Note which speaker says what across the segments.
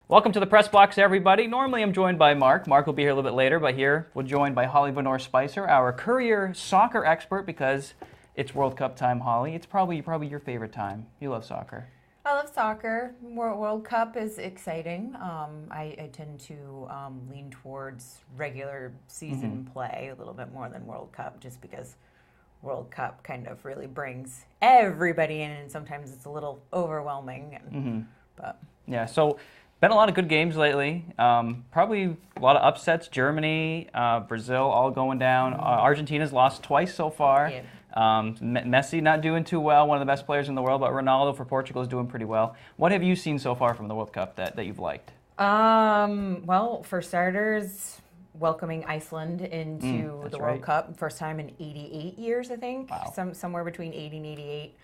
Speaker 1: Welcome to the Press Box, everybody. Normally I'm joined by Mark. Mark will be here a little bit later, but here we're joined by Holly Venor Spicer, our Courier soccer expert, because it's World Cup time, Holly. It's probably your favorite time. You love soccer.
Speaker 2: I love soccer. World Cup is exciting. I tend to lean towards regular season play a little bit more than World Cup, just because World Cup kind of really brings everybody in, and sometimes it's a little overwhelming. But
Speaker 1: Yeah, so been a lot of good games lately. Probably a lot of upsets. Germany, Brazil, all going down. Argentina's lost twice so far.
Speaker 2: Yeah.
Speaker 1: Messi not doing too well, one of the best players in the world, but Ronaldo for Portugal is doing pretty well. What have you seen so far from the World Cup that you've liked?
Speaker 2: Well, for starters, welcoming Iceland into
Speaker 1: that's
Speaker 2: the World
Speaker 1: right.
Speaker 2: Cup, first time in 88 years, I think.
Speaker 1: Wow.
Speaker 2: Somewhere between 80 and 88.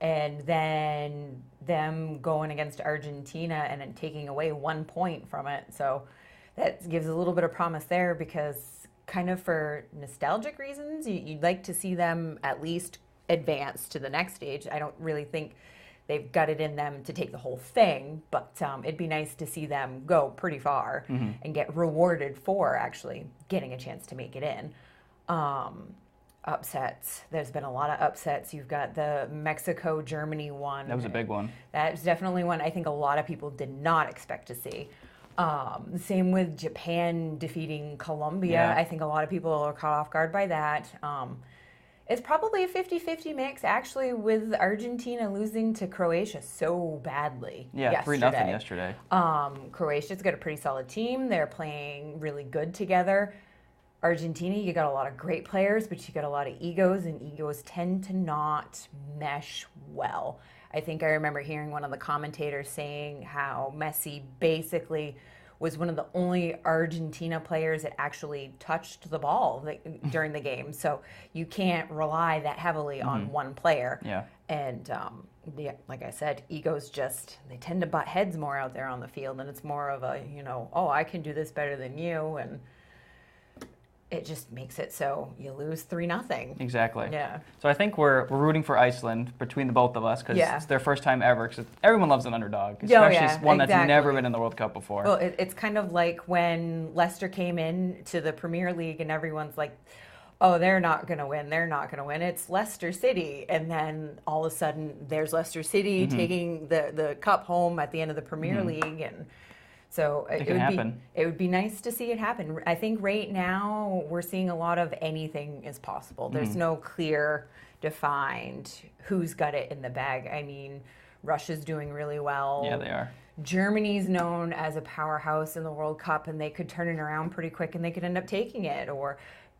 Speaker 2: And then them going against Argentina and then taking away 1 point from it. So that gives a little bit of promise there, because kind of for nostalgic reasons, you'd like to see them at least advance to the next stage. I don't really think they've got it in them to take the whole thing, but it'd be nice to see them go pretty far and get rewarded for actually getting a chance to make it in. Upsets. There's been a lot of upsets. You've got the Mexico-Germany one.
Speaker 1: That was a big one.
Speaker 2: That's definitely one I think a lot of people did not expect to see. Same with Japan defeating Colombia.
Speaker 1: Yeah.
Speaker 2: I think a lot of people are caught off guard by that. It's probably a 50-50 mix, actually, with Argentina losing to Croatia so badly
Speaker 1: Yeah, 3-0 yesterday.
Speaker 2: Croatia's got a pretty solid team. They're playing really good together. Argentina, you got a lot of great players, but you got a lot of egos, and egos tend to not mesh well. I think I remember hearing one of the commentators saying how Messi basically was one of the only Argentina players that actually touched the ball during the game. So you can't rely that heavily on one player.
Speaker 1: Yeah.
Speaker 2: And yeah, like I said, egos they tend to butt heads more out there on the field, and it's more of a, oh, I can do this better than you, and it just makes it so you lose 3-0.
Speaker 1: Exactly.
Speaker 2: Yeah.
Speaker 1: So I think we're rooting for Iceland between the both of us, because
Speaker 2: Yeah.
Speaker 1: it's their first time ever. Because everyone loves an underdog,
Speaker 2: Oh,
Speaker 1: especially
Speaker 2: yeah,
Speaker 1: one that's never
Speaker 2: exactly.
Speaker 1: been in the World Cup before.
Speaker 2: Well, it's kind of like when Leicester came in to the Premier League and everyone's like, oh, they're not going to win. They're not going to win. It's Leicester City. And then all of a sudden there's Leicester City taking the cup home at the end of the Premier League. And so it would be nice to see it happen. I think right now we're seeing a lot of anything is possible. There's no clear, defined who's got it in the bag. I mean, Russia's doing really well.
Speaker 1: Yeah, they are.
Speaker 2: Germany's known as a powerhouse in the World Cup, and they could turn it around pretty quick, and they could end up taking it. Or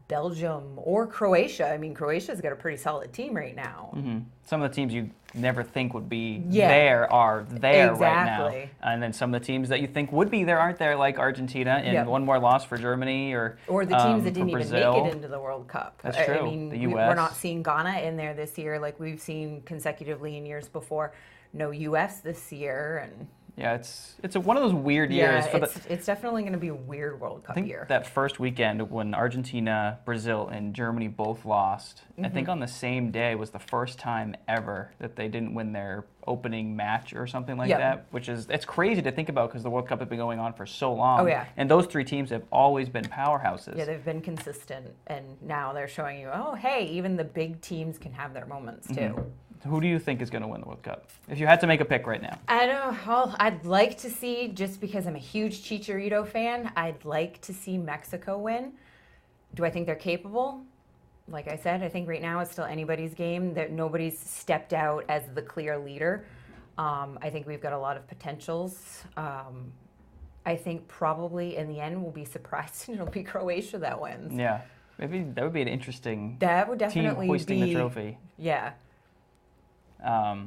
Speaker 2: Belgium or Croatia. I mean, Croatia's got a pretty solid team right now.
Speaker 1: Some of the teams you never think would be
Speaker 2: Yeah.
Speaker 1: there are there right now.
Speaker 2: Exactly.
Speaker 1: And then some of the teams that you think would be there aren't there, like Argentina, and
Speaker 2: Yep.
Speaker 1: one more loss for Germany, or
Speaker 2: Or the teams that
Speaker 1: for
Speaker 2: didn't even
Speaker 1: Brazil.
Speaker 2: make it into the World Cup.
Speaker 1: That's
Speaker 2: I
Speaker 1: true.
Speaker 2: mean,
Speaker 1: The
Speaker 2: we're
Speaker 1: US.
Speaker 2: not seeing Ghana in there this year like we've seen consecutively in years before. No US this year, and
Speaker 1: Yeah, it's one of those weird years.
Speaker 2: yeah, it's definitely going to be a weird World Cup
Speaker 1: I think
Speaker 2: year.
Speaker 1: that first weekend when Argentina, Brazil, and Germany both lost, I think on the same day was the first time ever that they didn't win their opening match or something like
Speaker 2: Yep.
Speaker 1: that, which is, it's crazy to think about because the World Cup has been going on for so long.
Speaker 2: Oh, yeah.
Speaker 1: And those three teams have always been powerhouses.
Speaker 2: Yeah, they've been consistent, and now they're showing you, oh, hey, even the big teams can have their moments too.
Speaker 1: Who do you think is going to win the World Cup? If you had to make a pick right now.
Speaker 2: I don't. Well, I'd like to see, just because I'm a huge Chicharito fan, I'd like to see Mexico win. Do I think they're capable? Like I said, I think right now it's still anybody's game. That nobody's stepped out as the clear leader. I think we've got a lot of potentials. I think probably in the end we'll be surprised and it'll be Croatia that wins.
Speaker 1: Yeah. Maybe that would be an interesting
Speaker 2: That would
Speaker 1: team
Speaker 2: definitely
Speaker 1: hoisting
Speaker 2: be
Speaker 1: the trophy.
Speaker 2: Yeah.
Speaker 1: I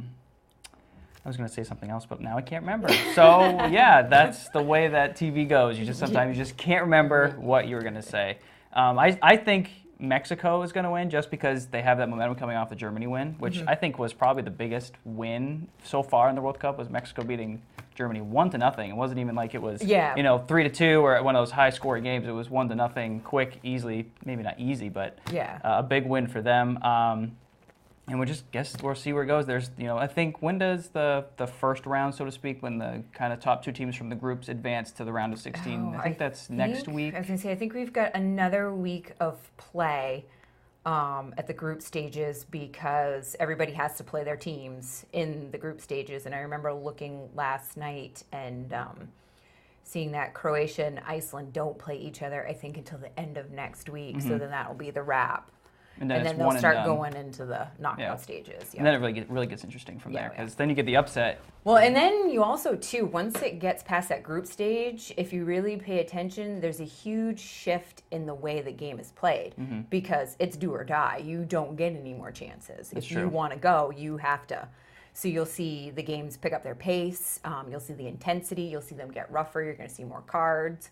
Speaker 1: was going to say something else, but now I can't remember. So, yeah, that's the way that TV goes. Sometimes you just can't remember what you were going to say. I think Mexico is going to win just because they have that momentum coming off the Germany win, which I think was probably the biggest win so far in the World Cup, was Mexico beating Germany 1-0. It wasn't even like it was, 3-2 or one of those high-scoring games. It was 1-0, quick, easily, maybe not easy, but
Speaker 2: Yeah.
Speaker 1: a big win for them. And we'll see where it goes. There's, I think, when does the first round, so to speak, when the kind of top 2 teams from the groups advance to the round of 16? I think that's next week.
Speaker 2: I was going to say, I think we've got another week of play at the group stages because everybody has to play their teams in the group stages. And I remember looking last night and seeing that Croatia and Iceland don't play each other, I think, until the end of next week. So then that'll be the wrap. And then they'll start going into the knockout stages.
Speaker 1: And then it really gets interesting from there because then you get the upset.
Speaker 2: Well, and then you also, too, once it gets past that group stage, if you really pay attention, there's a huge shift in the way the game is played because it's do or die. You don't get any more chances. If you want to go, you have to. So you'll see the games pick up their pace. You'll see the intensity. You'll see them get rougher. You're going to see more cards.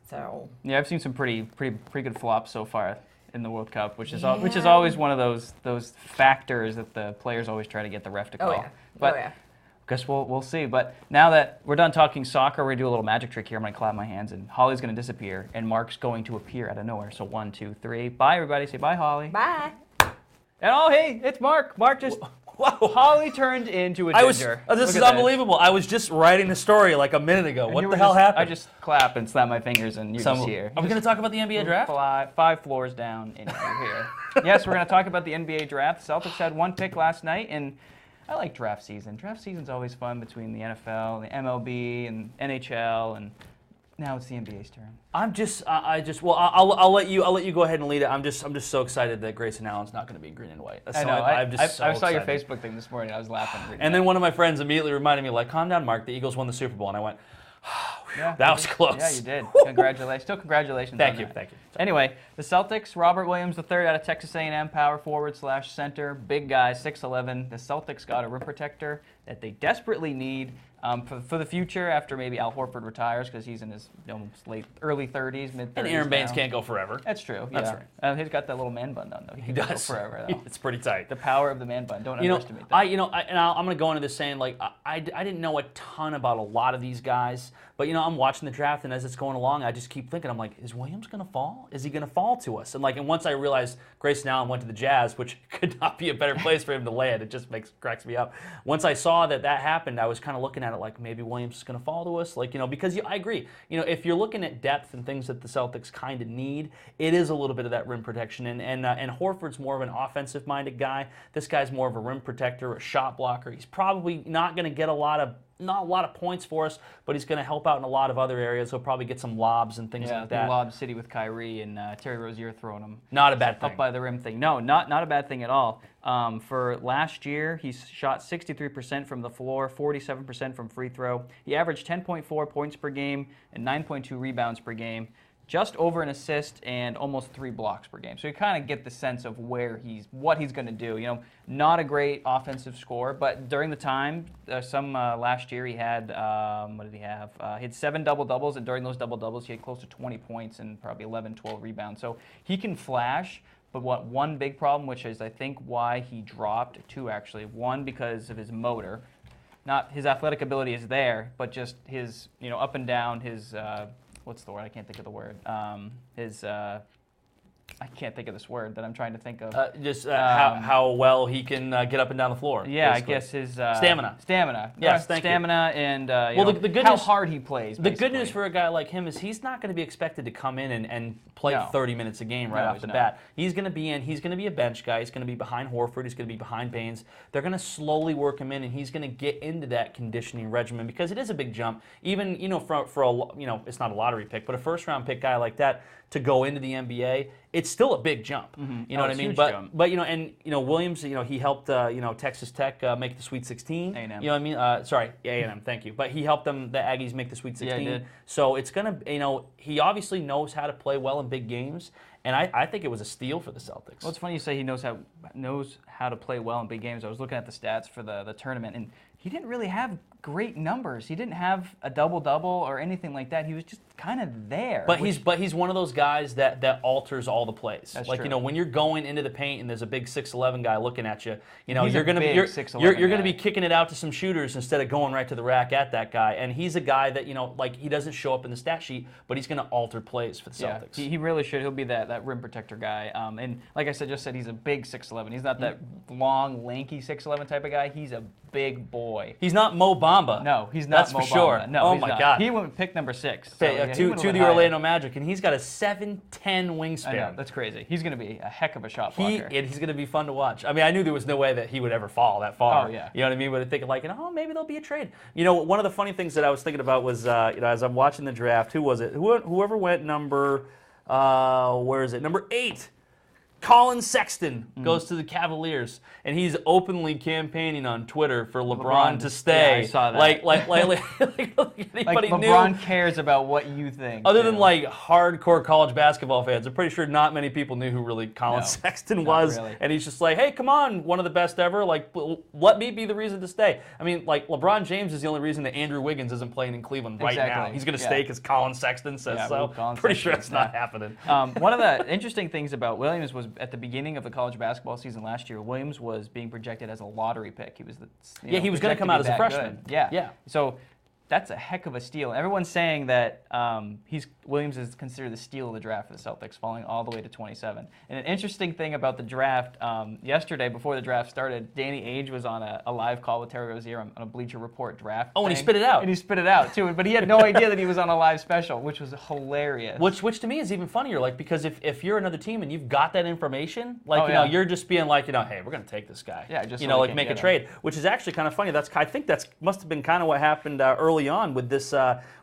Speaker 2: So
Speaker 1: yeah, I've seen some pretty good flops so far in the World Cup, which is always one of those factors that the players always try to get the ref to call. But I guess we'll see. But now that we're done talking soccer, we're gonna do a little magic trick here. I'm gonna clap my hands, and Holly's gonna disappear, and Mark's going to appear out of nowhere. So 1, 2, 3. Bye, everybody. Say bye, Holly.
Speaker 2: Bye.
Speaker 1: And hey, it's Mark. Mark just. Whoa. Holly turned into a ginger.
Speaker 3: This is unbelievable. I was just writing the story like a minute ago. What the hell happened?
Speaker 1: I just clap and snap my fingers, and you're just here.
Speaker 3: Are we going to talk about the NBA draft?
Speaker 1: 5 floors down, and you're here. Yes, we're going to talk about the NBA draft. The Celtics had 1 pick last night, and I like draft season. Draft season's always fun between the NFL, the MLB, and NHL, and now it's the NBA's turn.
Speaker 3: I'll let you go ahead and lead it. I'm just so excited that Grayson Allen's not going to be green and white.
Speaker 1: I know. I saw your Facebook thing this morning. I was laughing.
Speaker 3: And then one of my friends immediately reminded me, like, calm down, Mark. The Eagles won the Super Bowl, and I went, that was close.
Speaker 1: Yeah, you did. Congratulations. Still congratulations.
Speaker 3: Thank you.
Speaker 1: Anyway, the Celtics, Robert Williams III out of Texas A&M, power forward/center, big guy, 6'11". The Celtics got a rim protector that they desperately need for the future after maybe Al Horford retires because he's in his early 30s, mid-30s.
Speaker 3: And Aaron Baines can't go forever.
Speaker 1: That's true.
Speaker 3: That's right.
Speaker 1: He's got that little man bun on, though. He
Speaker 3: does.
Speaker 1: Go forever, though.
Speaker 3: It's pretty tight.
Speaker 1: The power of the man bun. Don't underestimate that.
Speaker 3: I'm going to go into this saying, like, I didn't know a ton about a lot of these guys, but, I'm watching the draft, and as it's going along, I just keep thinking, I'm like, is Williams going to fall? Is he going to fall to us? And once I realized Grayson Allen went to the Jazz, which could not be a better place for him to land, it just cracks me up. Once I saw that happened, I was kind of looking at it like maybe Williams is going to fall to us, because I agree. If you're looking at depth and things that the Celtics kind of need, it is a little bit of that rim protection. And Horford's more of an offensive-minded guy. This guy's more of a rim protector, a shot blocker. He's probably not going to get not a lot of points for us, but he's going to help out in a lot of other areas. He'll probably get some lobs and things like that.
Speaker 1: Lob City with Kyrie and Terry Rozier throwing him.
Speaker 3: Not a bad thing.
Speaker 1: Up by the rim thing. No, not a bad thing at all. For last year, he shot 63% from the floor, 47% from free throw. He averaged 10.4 points per game and 9.2 rebounds per game. Just over an assist and almost 3 blocks per game. So you kind of get the sense of what he's going to do. Not a great offensive scorer, but during the time, last year he had, what did he have? He had 7 double-doubles, and during those double-doubles he had close to 20 points and probably 11, 12 rebounds. So he can flash, but one big problem, which is I think why he dropped, 2 actually. 1, because of his motor. Not his athletic ability is there, but just his, up and down, his... what's the word? I can't think of the word. I can't think of this word that I'm trying to think of.
Speaker 3: How well he can get up and down the floor.
Speaker 1: Yeah,
Speaker 3: basically.
Speaker 1: I guess his...
Speaker 3: Stamina.
Speaker 1: Yes,
Speaker 3: thank
Speaker 1: stamina
Speaker 3: you.
Speaker 1: And
Speaker 3: how
Speaker 1: hard he plays,
Speaker 3: basically. The good news for a guy like him is he's not going to be expected to come in and play 30 minutes a game right off the bat. He's going to be he's going to be a bench guy. He's going to be behind Horford. He's going to be behind Baines. They're going to slowly work him in, and he's going to get into that conditioning regimen because it is a big jump. Even, for a, it's not a lottery pick, but a first-round pick guy like that to go into the NBA, it's still a big jump.
Speaker 1: Mm-hmm.
Speaker 3: You know what I mean? But Williams, he helped Texas Tech make the Sweet 16.
Speaker 1: A&M.
Speaker 3: You know what I mean? Sorry, A&M. Thank you. But he helped them, the Aggies, make the Sweet 16.
Speaker 1: Yeah, he did.
Speaker 3: So it's gonna, he obviously knows how to play well in big games, and I think it was a steal for the Celtics.
Speaker 1: Well, it's funny you say he knows how to play well in big games. I was looking at the stats for the tournament, and he didn't really have great numbers. He didn't have a double-double or anything like that. He was just kind of there.
Speaker 3: But he's one of those guys that alters all the plays.
Speaker 1: That's
Speaker 3: like
Speaker 1: true.
Speaker 3: you know, when you're going into the paint and there's a big 6'11" guy looking at you, you know
Speaker 1: He's
Speaker 3: you're
Speaker 1: a
Speaker 3: gonna
Speaker 1: big
Speaker 3: be
Speaker 1: 6'11"
Speaker 3: you're gonna
Speaker 1: guy.
Speaker 3: be kicking it out to some shooters instead of going right to the rack at that guy. And he's a guy that, you know, like, he doesn't show up in the stat sheet, but he's gonna alter plays for the
Speaker 1: Yeah,
Speaker 3: Celtics.
Speaker 1: he really should. He'll be that rim protector guy. And like I said, he's a big 6'11". He's not that long, lanky 6'11" type of guy. He's a big boy.
Speaker 3: He's not Mo Bamba.
Speaker 1: No, he's not.
Speaker 3: That's
Speaker 1: Mo
Speaker 3: for sure.
Speaker 1: Bamba. No,
Speaker 3: Oh
Speaker 1: he's
Speaker 3: my
Speaker 1: not.
Speaker 3: God.
Speaker 1: He went pick number 6. So,
Speaker 3: Okay,
Speaker 1: yeah, he
Speaker 3: to
Speaker 1: would've
Speaker 3: the
Speaker 1: went higher.
Speaker 3: Orlando Magic, and he's got a 7'10" wingspan.
Speaker 1: I know, that's crazy. He's going to be a heck of a shot blocker.
Speaker 3: He's going to be fun to watch. I mean, I knew there was no way that he would ever fall that far.
Speaker 1: Oh, yeah.
Speaker 3: You know what I mean? But I'm thinking like, oh, maybe there'll be a trade. You know, one of the funny things that I was thinking about was, you know, as I'm watching the draft, who was it? Whoever went number, where is it? Number 8. Colin Sexton goes to the Cavaliers, and he's openly campaigning on Twitter for LeBron to stay.
Speaker 1: Yeah, I saw that.
Speaker 3: Like anybody
Speaker 1: Like
Speaker 3: knew.
Speaker 1: LeBron cares about what you think.
Speaker 3: Other than
Speaker 1: too.
Speaker 3: like hardcore college basketball fans, I'm pretty sure not many people knew who really Colin
Speaker 1: No,
Speaker 3: Sexton
Speaker 1: not
Speaker 3: was.
Speaker 1: really.
Speaker 3: And he's just like, hey, come on, one of the best ever. Like, let me be the reason to stay. I mean, like, LeBron James is the only reason that Andrew Wiggins isn't playing in Cleveland right now.
Speaker 1: Exactly.
Speaker 3: He's going to
Speaker 1: Yeah.
Speaker 3: stay because Colin Sexton says
Speaker 1: Yeah,
Speaker 3: so.
Speaker 1: well, Colin
Speaker 3: Pretty
Speaker 1: Sexton,
Speaker 3: sure it's not
Speaker 1: yeah.
Speaker 3: happening.
Speaker 1: One of the interesting things about Williams was at the beginning of the college basketball season last year, Williams was being projected as a lottery pick. He was
Speaker 3: He was going to come out as a freshman.
Speaker 1: Yeah. So that's a heck of a steal. Everyone's saying that Williams is considered the steal of the draft for the Celtics, falling all the way to 27. And an interesting thing about the draft, yesterday before the draft started, Danny Ainge was on a live call with Terry Rozier on a Bleacher Report draft.
Speaker 3: Oh, and he
Speaker 1: thing.
Speaker 3: spit it out.
Speaker 1: And he spit it out too. But he had no idea that he was on a live special, which was hilarious.
Speaker 3: Which to me is even funnier, like, because if you're another team and you've got that information, like,
Speaker 1: Oh,
Speaker 3: you know,
Speaker 1: yeah.
Speaker 3: you're just being like, you know, hey, we're going to take this guy.
Speaker 1: Yeah, just
Speaker 3: you
Speaker 1: so
Speaker 3: know,
Speaker 1: we
Speaker 3: like
Speaker 1: can
Speaker 3: make a
Speaker 1: get him.
Speaker 3: trade, which is actually kind of funny. I think that's must have been kind of what happened early on with this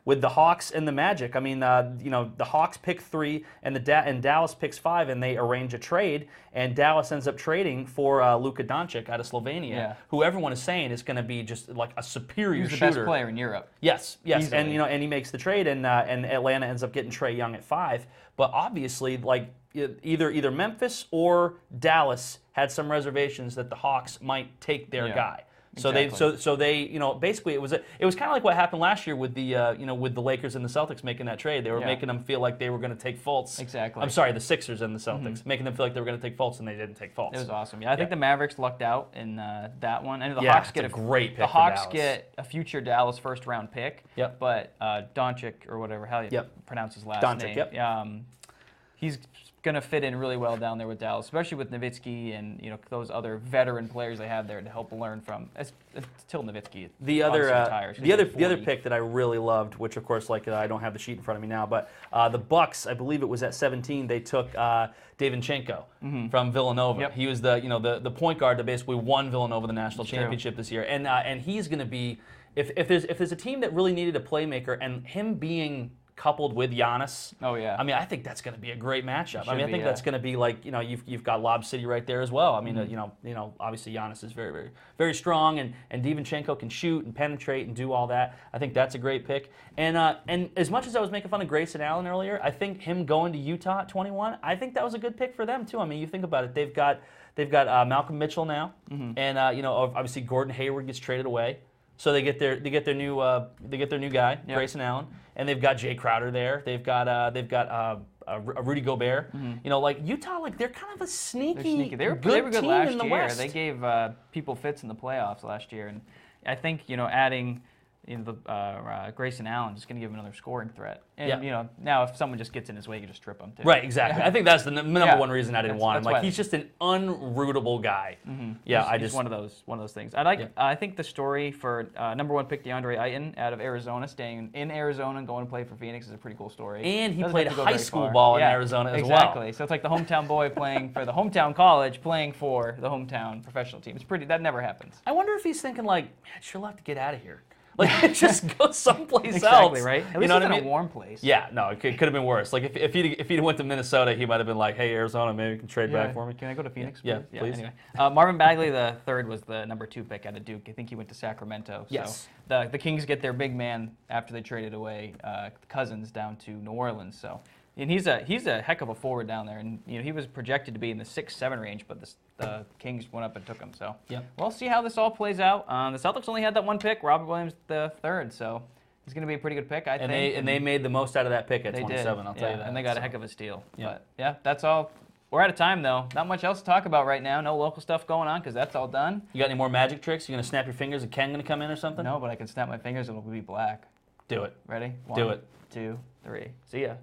Speaker 3: with the Hawks and the Magic. I mean, you know, the Hawks pick 3 and and Dallas picks 5, and they arrange a trade, and Dallas ends up trading for Luka Doncic out of Slovenia,
Speaker 1: Yeah.
Speaker 3: who everyone is saying is going to be just like a superior
Speaker 1: He was the
Speaker 3: shooter.
Speaker 1: best player in Europe.
Speaker 3: Yes,
Speaker 1: Easily.
Speaker 3: and you know, and he makes the trade, and Atlanta ends up getting Trae Young at 5. But obviously, like, either Memphis or Dallas had some reservations that the Hawks might take their
Speaker 1: Yeah,
Speaker 3: guy. So
Speaker 1: exactly.
Speaker 3: they you know, basically it was kind of like what happened last year with the you know, with the Lakers and the Celtics making that trade. They were
Speaker 1: Yeah.
Speaker 3: making them feel like they were going to take Fultz.
Speaker 1: Exactly.
Speaker 3: I'm sorry, the Sixers and the Celtics, making them feel like they were going to take Fultz, and they didn't take Fultz.
Speaker 1: It was awesome. Yeah, I think
Speaker 3: Yeah.
Speaker 1: the Mavericks lucked out in that one, and the
Speaker 3: Yeah,
Speaker 1: Hawks
Speaker 3: it's
Speaker 1: get
Speaker 3: a great pick
Speaker 1: The
Speaker 3: for
Speaker 1: Hawks
Speaker 3: Dallas.
Speaker 1: get a future Dallas first-round pick.
Speaker 3: Yep.
Speaker 1: But Doncic, or whatever how you
Speaker 3: Yep.
Speaker 1: pronounce his last
Speaker 3: Doncic,
Speaker 1: name.
Speaker 3: yep.
Speaker 1: He's gonna fit in really well down there with Dallas, especially with Nowitzki and, you know, those other veteran players they have there to help learn from. Until Nowitzki.
Speaker 3: The other,
Speaker 1: obviously retires.
Speaker 3: the other
Speaker 1: He's 40.
Speaker 3: pick that I really loved, which of course, like, I don't have the sheet in front of me now, but the Bucks, I believe it was at 17, they took Davinchenko from Villanova.
Speaker 1: Yep.
Speaker 3: He was the point guard that basically won Villanova the national
Speaker 1: That's true.
Speaker 3: championship this year, and he's going to be, if there's a team that really needed a playmaker, and him being coupled with Giannis.
Speaker 1: Oh, yeah.
Speaker 3: I mean, I think that's going to be a great matchup. I
Speaker 1: should
Speaker 3: mean, I
Speaker 1: be,
Speaker 3: think
Speaker 1: yeah.
Speaker 3: that's going to be like, you know, you've got Lob City right there as well. I mean, you know, obviously Giannis is very, very, very strong, and Divinchenko can shoot and penetrate and do all that. I think that's a great pick. And as much as I was making fun of Grayson Allen earlier, I think him going to Utah at 21, I think that was a good pick for them too. I mean, you think about it, they've got Malcolm Mitchell now, and you know, obviously Gordon Hayward gets traded away. So they get their new guy,
Speaker 1: Yep.
Speaker 3: Grayson Allen, and they've got Jay Crowder there. They've got Rudy Gobert. You know, like Utah, like they're kind of a sneaky,
Speaker 1: They're sneaky. They were good
Speaker 3: team
Speaker 1: last
Speaker 3: in the
Speaker 1: year.
Speaker 3: West.
Speaker 1: They gave people fits in the playoffs last year, and I think, you know, adding Grayson Allen is going to give him another scoring threat. And
Speaker 3: Yeah.
Speaker 1: you know, now if someone just gets in his way, you can just strip him too.
Speaker 3: Right, exactly. I think that's the number
Speaker 1: Yeah.
Speaker 3: one reason I didn't
Speaker 1: That's-
Speaker 3: want him.
Speaker 1: that's
Speaker 3: Like,
Speaker 1: why
Speaker 3: he's just an unrootable guy. Yeah,
Speaker 1: He's one of those things. I think the story for number 1 pick DeAndre Ayton out of Arizona, staying in Arizona and going to play for Phoenix, is a pretty cool story.
Speaker 3: And he
Speaker 1: Doesn't
Speaker 3: played
Speaker 1: have to go
Speaker 3: high
Speaker 1: very
Speaker 3: school
Speaker 1: far.
Speaker 3: ball in Arizona as well.
Speaker 1: Exactly. So it's like the hometown boy playing for the hometown college, playing for the hometown professional team. It's pretty. That never happens.
Speaker 3: I wonder if he's thinking like, man, I'd sure love to get out of here. Like, just go someplace
Speaker 1: Exactly
Speaker 3: else.
Speaker 1: right. At
Speaker 3: You
Speaker 1: least
Speaker 3: know
Speaker 1: it's
Speaker 3: what I
Speaker 1: in
Speaker 3: mean?
Speaker 1: a warm place.
Speaker 3: Yeah, no, it could have been worse. Like if he'd went to Minnesota, he might have been like, "Hey, Arizona, maybe you can trade back for me."
Speaker 1: Can I go to Phoenix?
Speaker 3: Yeah,
Speaker 1: please?
Speaker 3: please.
Speaker 1: Anyway, Marvin Bagley, the third, was the number 2 pick out of Duke. I think he went to Sacramento.
Speaker 3: Yes.
Speaker 1: So the Kings get their big man after they traded away Cousins down to New Orleans. So And he's a heck of a forward down there, and he was projected to be in the 6-7 range, but the Kings went up and took him. So we'll see how this all plays out. The Celtics only had that one pick, Robert Williams the third, so he's going to be a pretty good pick, I think.
Speaker 3: And they made the most out of that pick at
Speaker 1: they
Speaker 3: 27.
Speaker 1: did.
Speaker 3: I'll tell you that.
Speaker 1: And they got a heck of a steal.
Speaker 3: Yeah.
Speaker 1: But yeah, that's all. We're out of time though. Not much else to talk about right now. No local stuff going on because that's all done.
Speaker 3: You got any more magic tricks? You gonna snap your fingers and Ken gonna come in or something?
Speaker 1: No, but I can snap my fingers and it'll be black.
Speaker 3: Do it.
Speaker 1: Ready?
Speaker 3: Do
Speaker 1: 1,
Speaker 3: it.
Speaker 1: 2, 3. See ya.